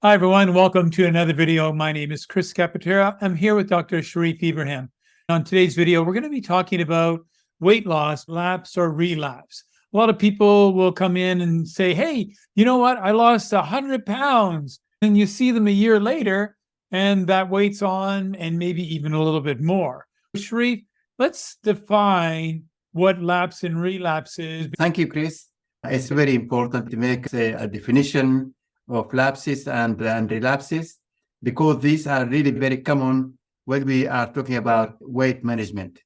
Hi, everyone. Welcome to another video. My name is Chris Capatera. I'm here with Dr. Sharief Ibrahim. On today's video, we're going to be talking about weight loss, lapse or relapse. A lot of people will come in and say, hey, you know what? I lost 100 pounds. And you see them a year later, and that weight's on and maybe even a little bit more. Sharief, let's define what lapse and relapse is. Thank you, Chris. It's very important to make a definition of lapses and relapses, because these are really very common when we are talking about weight management.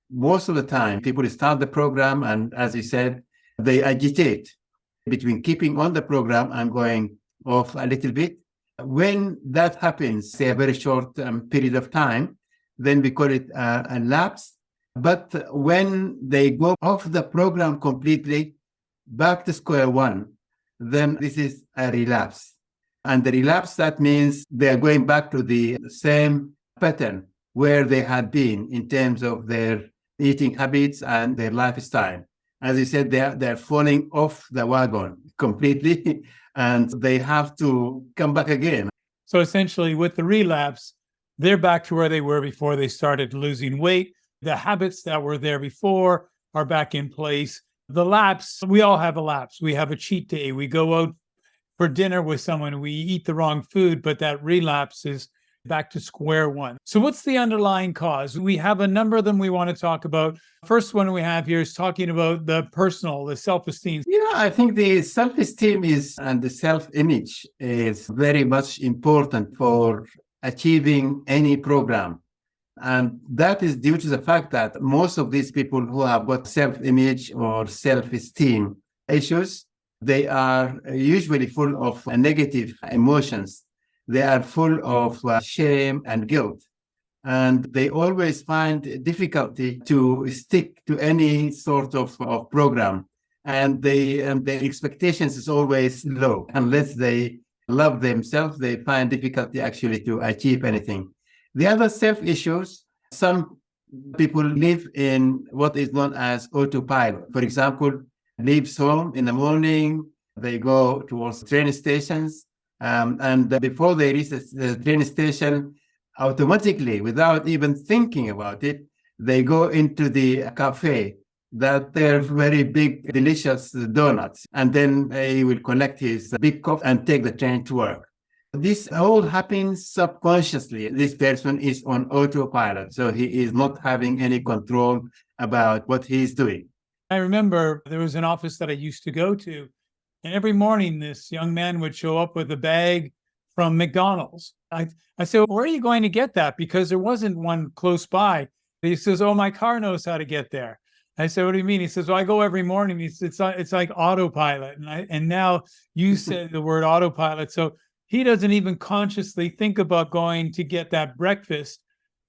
Most of the time, people start the program, and as you said, they agitate between keeping on the program and going off a little bit. When that happens, say a very short period of time, then we call it a lapse. But when they go off the program completely, back to square one, then this is a relapse. And the relapse, that means they are going back to the same pattern where they had been in terms of their eating habits and their lifestyle. As you said, they're falling off the wagon completely, and they have to come back again. So essentially, with the relapse, they're back to where they were before they started losing weight. The habits that were there before are back in place. The lapse, we all have a lapse. We have a cheat day. We go out for dinner with someone. We eat the wrong food, but that relapse is back to square one. So what's the underlying cause? We have a number of them we want to talk about. First one we have here is talking about the personal, the self-esteem. Yeah, I think the self-esteem and the self-image is very much important for achieving any program. And that is due to the fact that most of these people who have got self-image or self-esteem issues, they are usually full of negative emotions. They are full of shame and guilt. And they always find difficulty to stick to any sort of program. And their expectations is always low. Unless they love themselves, they find difficulty actually to achieve anything. The other self-issues, some people live in what is known as autopilot. For example, leaves home in the morning, they go towards train stations, and before they reach the train station, automatically, without even thinking about it, they go into the cafe that they're very big, delicious donuts, and then he will collect his big cup and take the train to work. This all happens subconsciously. This person is on autopilot, so he is not having any control about what he's doing. I remember there was an office that I used to go to, and every morning this young man would show up with a bag from McDonald's. I said, where are you going to get that? Because there wasn't one close by. He says, oh, my car knows how to get there. I said, what do you mean? He says, well, I go every morning. He says, it's like autopilot. And now you said the word autopilot. So he doesn't even consciously think about going to get that breakfast.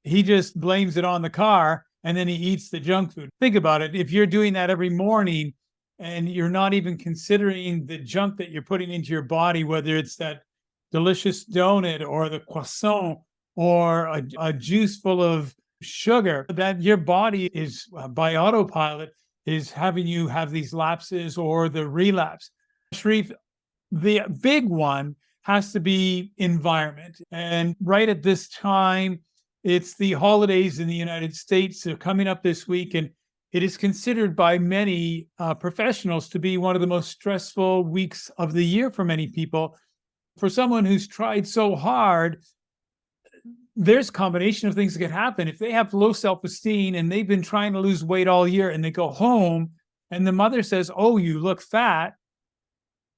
He just blames it on the car, and then he eats the junk food. Think about it. If you're doing that every morning and you're not even considering the junk that you're putting into your body, whether it's that delicious donut or the croissant or a juice full of sugar, that your body is by autopilot is having you have these lapses or the relapse. Sharief, the big one has to be environment. And right at this time, it's the holidays in the United States. They're coming up this week, and it is considered by many professionals to be one of the most stressful weeks of the year for many people. For someone who's tried so hard, there's a combination of things that can happen. If they have low self-esteem and they've been trying to lose weight all year, and they go home and the mother says, oh, you look fat,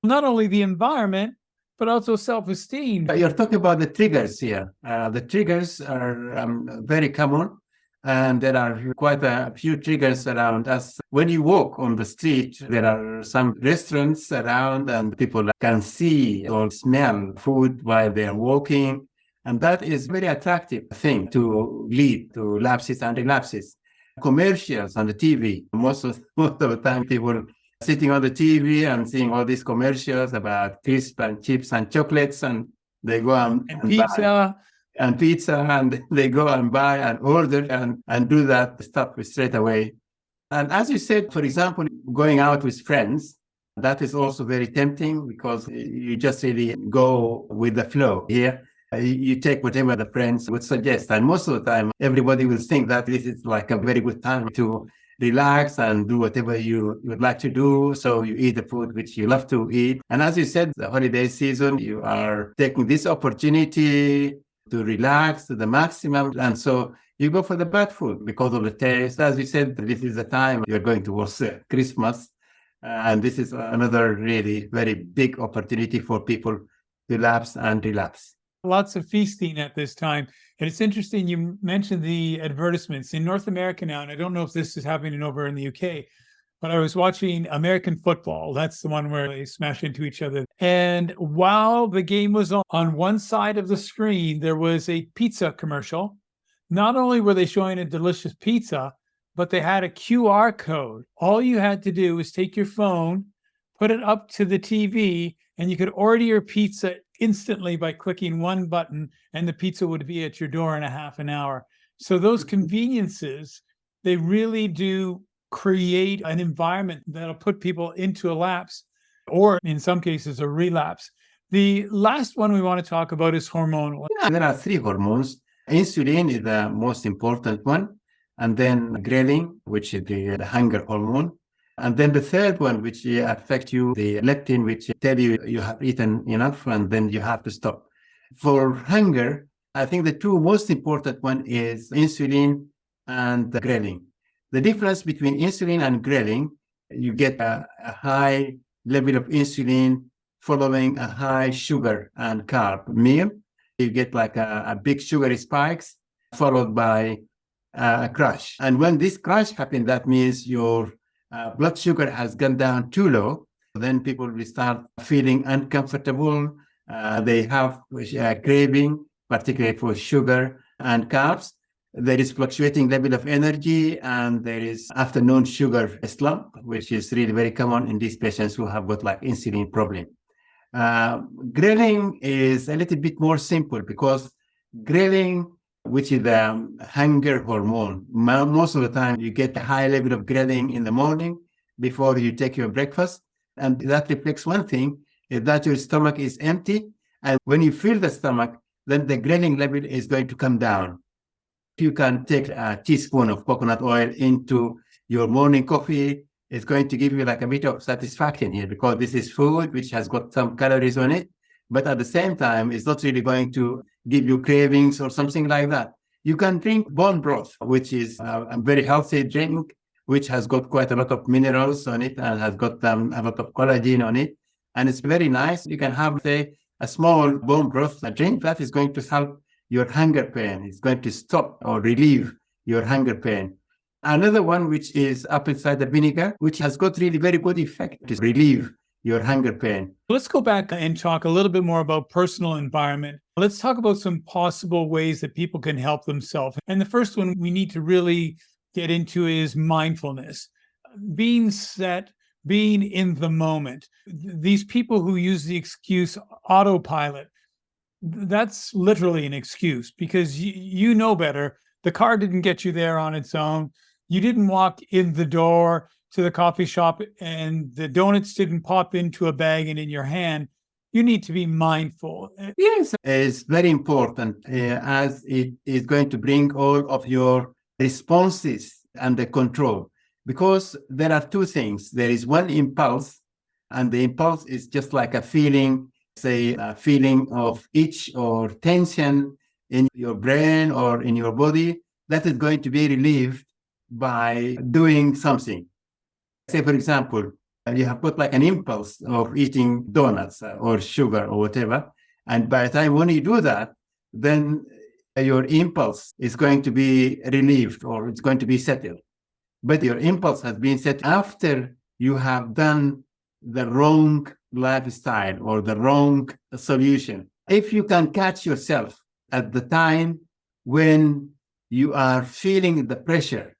not only the environment, but also self-esteem. You're talking about the triggers here. The triggers are very common, and there are quite a few triggers around us. When you walk on the street, there are some restaurants around, and people can see or smell food while they're walking. And that is a very attractive thing to lead to lapses and relapses. Commercials on the TV. Most of the time, people sitting on the TV and seeing all these commercials about crisps and chips and chocolates, and they go and pizza. And pizza, and they go and buy and order and do that stuff straight away. And as you said, for example, going out with friends, That is also very tempting because you just really go with the flow. Here, you take whatever the friends would suggest. And most of the time, everybody will think that this is like a very good time to relax and do whatever you would like to do. So you eat the food which you love to eat. And as you said, the holiday season, you are taking this opportunity to relax to the maximum. And so you go for the bad food because of the taste. As you said, this is the time you're going towards Christmas. And this is another really very big opportunity for people to lapse and relapse. Lots of feasting at this time. And it's interesting, you mentioned the advertisements in North America now, and I don't know if this is happening over in the UK, but I was watching American football. That's the one where they smash into each other. And while the game was on one side of the screen, there was a pizza commercial. Not only were they showing a delicious pizza, but they had a QR code. All you had to do was take your phone, put it up to the TV, and you could order your pizza instantly by clicking one button, and the pizza would be at your door in a half an hour. So those conveniences, they really do create an environment that'll put people into a lapse, or in some cases, a relapse. The last one we want to talk about is hormonal. Yeah, there are three hormones. Insulin is the most important one, and then ghrelin, which is the hunger hormone. And then the third one, which affects you, the leptin, which tell you you have eaten enough and then you have to stop. For hunger, I think the two most important one is insulin and the ghrelin. The difference between insulin and ghrelin, you get a high level of insulin following a high sugar and carb meal. You get like a big sugar spikes followed by a crash. And when this crash happens, that means your blood sugar has gone down too low. Then people will start feeling uncomfortable. They have craving, particularly for sugar and carbs. There is fluctuating level of energy, and there is afternoon sugar slump, which is really very common in these patients who have got like insulin problem. Ghrelin is a little bit more simple because ghrelin, which is the hunger hormone, most of the time you get a high level of ghrelin in the morning before you take your breakfast. And that reflects one thing, is that your stomach is empty. And when you fill the stomach, then the ghrelin level is going to come down. You can take a teaspoon of coconut oil into your morning coffee. It's going to give you like a bit of satisfaction here because this is food which has got some calories on it. But at the same time, it's not really going to give you cravings or something like that. You can drink bone broth, which is a very healthy drink, which has got quite a lot of minerals on it and has got a lot of collagen on it. And it's very nice. You can have, say, a small bone broth drink that is going to help your hunger pain. It's going to stop or relieve your hunger pain. Another one, which is apple cider vinegar, which has got really very good effect to relieve your hunger pain. Let's go back and talk a little bit more about personal environment. Let's talk about some possible ways that people can help themselves. And the first one we need to really get into is mindfulness. Being set, being in the moment. These people who use the excuse autopilot, that's literally an excuse because you know better. The car didn't get you there on its own. You didn't walk in the door to the coffee shop and the donuts didn't pop into a bag and in your hand. You need to be mindful. Yes, it's very important as it is going to bring all of your responses under control, because there are two things. There is one impulse, and the impulse is just like a feeling, say a feeling of itch or tension in your brain or in your body that is going to be relieved by doing something. Say, for example, you have got like an impulse of eating donuts or sugar or whatever. And by the time when you do that, then your impulse is going to be relieved or it's going to be settled. But your impulse has been set after you have done the wrong lifestyle or the wrong solution. If you can catch yourself at the time when you are feeling the pressure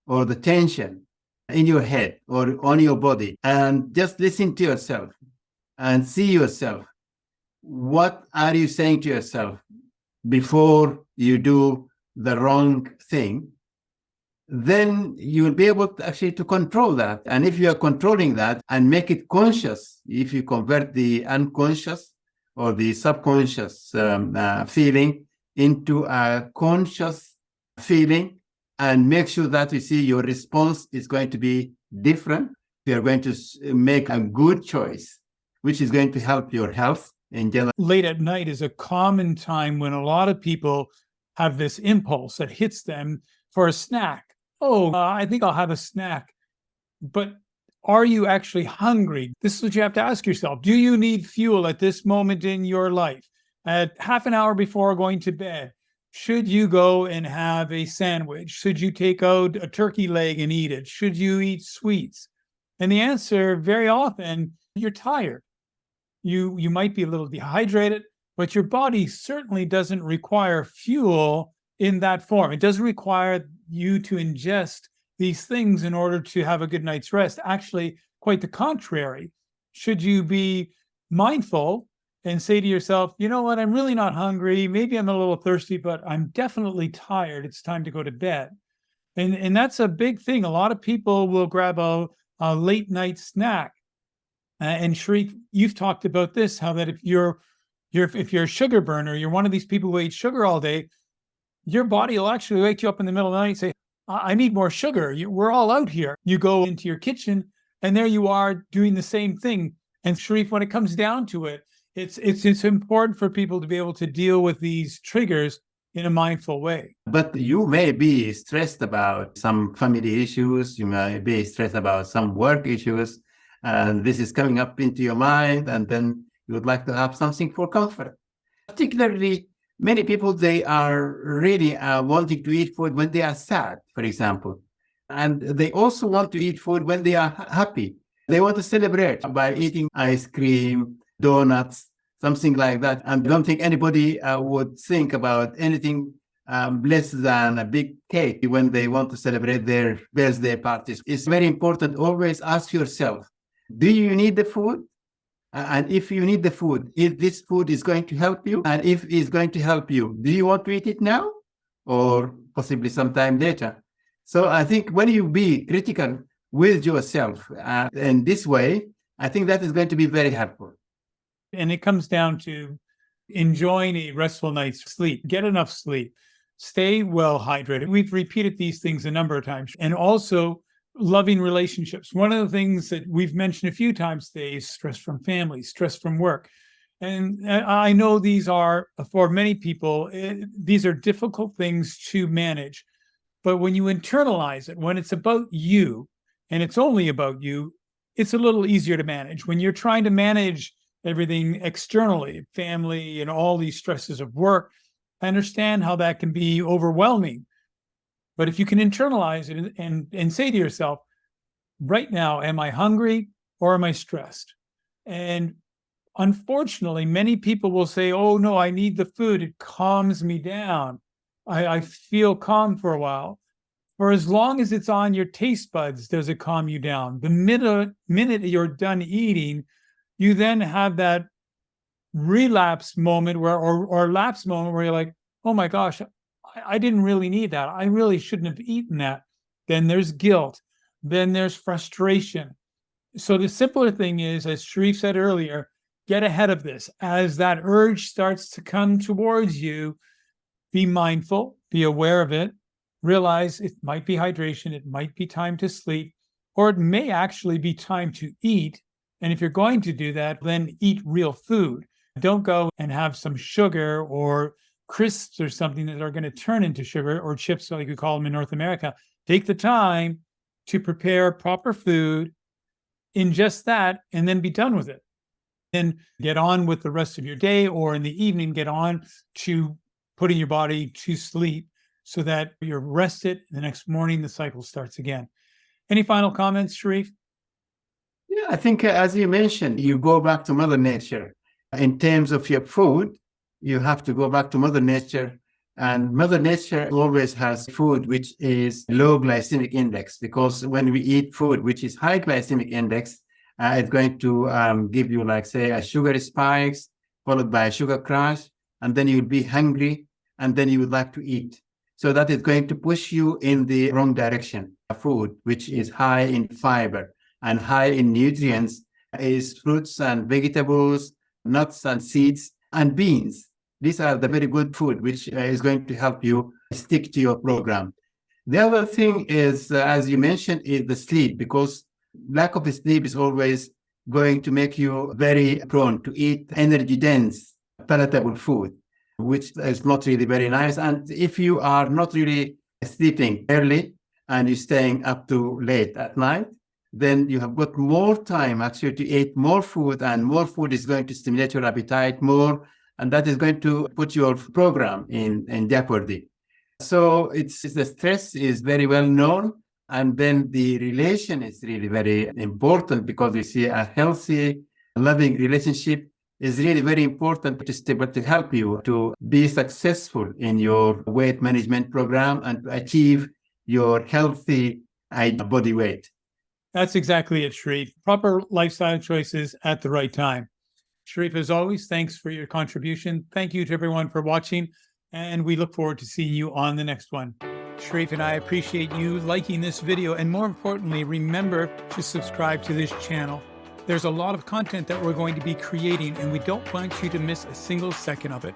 or the tension in your head or on your body, and just listen to yourself and see yourself. What are you saying to yourself before you do the wrong thing? then you will be able to actually to control that. And if you are controlling that and make it conscious, if you convert the unconscious or the subconscious feeling into a conscious feeling, and make sure that you see your response is going to be different. You're going to make a good choice, which is going to help your health in general. Late at night is a common time when a lot of people have this impulse that hits them for a snack. Oh, I think I'll have a snack. But are you actually hungry? This is what you have to ask yourself. Do you need fuel at this moment in your life? At half an hour before going to bed, should you go and have a sandwich? Should you take out a turkey leg and eat it? Should you eat sweets? And the answer, very often, you're tired. You might be a little dehydrated, but your body certainly doesn't require fuel in that form. It doesn't require you to ingest these things in order to have a good night's rest. Actually, quite the contrary. Should you be mindful and say to yourself, you know what, I'm really not hungry. Maybe I'm a little thirsty, but I'm definitely tired. It's time to go to bed. And that's a big thing. A lot of people will grab a late night snack. And Sharief, you've talked about this, how that if you're a sugar burner, you're one of these people who eat sugar all day, your body will actually wake you up in the middle of the night and say, I need more sugar. We're all out here. You go into your kitchen and there you are doing the same thing. And Sharief, when it comes down to it, it's important for people to be able to deal with these triggers in a mindful way. But you may be stressed about some family issues. You may be stressed about some work issues. And this is coming up into your mind. And then you would like to have something for comfort. Particularly, many people, they are really wanting to eat food when they are sad, for example. And they also want to eat food when they are happy. They want to celebrate by eating ice cream, donuts, something like that. And I don't think anybody would think about anything less than a big cake when they want to celebrate their birthday parties. It's very important. Always ask yourself, do you need the food? And if you need the food, if this food is going to help you, and if it's going to help you, do you want to eat it now or possibly sometime later? So I think when you be critical with yourself in this way, I think that is going to be very helpful. And it comes down to enjoying a restful night's sleep. Get enough sleep. Stay well hydrated. We've repeated these things a number of times. And also loving relationships. One of the things that we've mentioned a few times today is stress from family, stress from work. And I know these are, for many people, these are difficult things to manage. But when you internalize it, when it's about you, and it's only about you, it's a little easier to manage. When you're trying to manage everything externally, family and all these stresses of work, I understand how that can be overwhelming. But if you can internalize it and say to yourself, right now, am I hungry or am I stressed? And unfortunately, many people will say, oh, no, I need the food. It calms me down. I feel calm for a while. For as long as it's on your taste buds, does it calm you down? The minute you're done eating, you then have that relapse moment or lapse moment where you're like, oh my gosh, I didn't really need that. I really shouldn't have eaten that. Then there's guilt. Then there's frustration. So the simpler thing is, as Sharief said earlier, get ahead of this. As that urge starts to come towards you, be mindful, be aware of it, realize it might be hydration, it might be time to sleep, or it may actually be time to eat. And if you're going to do that, then eat real food. Don't go and have some sugar or crisps or something that are going to turn into sugar, or chips, like we call them in North America. Take the time to prepare proper food, ingest that, and then be done with it. Then get on with the rest of your day, or in the evening, get on to putting your body to sleep so that you're rested. The next morning, the cycle starts again. Any final comments, Sharief? Yeah, I think as you mentioned, you go back to Mother Nature. In terms of your food, you have to go back to Mother Nature. And Mother Nature always has food which is low glycemic index, because when we eat food which is high glycemic index, it's going to give you, like, say, a sugar spikes followed by a sugar crash, and then you'll be hungry, and then you would like to eat. So that is going to push you in the wrong direction. A food which is high in fiber and high in nutrients is fruits and vegetables, nuts and seeds, and beans. These are the very good food, which is going to help you stick to your program. The other thing is, as you mentioned, is the sleep, because lack of sleep is always going to make you very prone to eat energy-dense, palatable food, which is not really very nice. And if you are not really sleeping early and you're staying up to late at night, then you have got more time actually to eat more food, and more food is going to stimulate your appetite more, and that is going to put your program in jeopardy. So it's the stress is very well known, and then the relation is really very important, because you see a healthy, loving relationship is really very important to help you to be successful in your weight management program and to achieve your healthy body weight. That's exactly it, Sharief. Proper lifestyle choices at the right time. Sharief, as always, thanks for your contribution. Thank you to everyone for watching, and we look forward to seeing you on the next one. Sharief and I appreciate you liking this video, and more importantly, remember to subscribe to this channel. There's a lot of content that we're going to be creating, and we don't want you to miss a single second of it.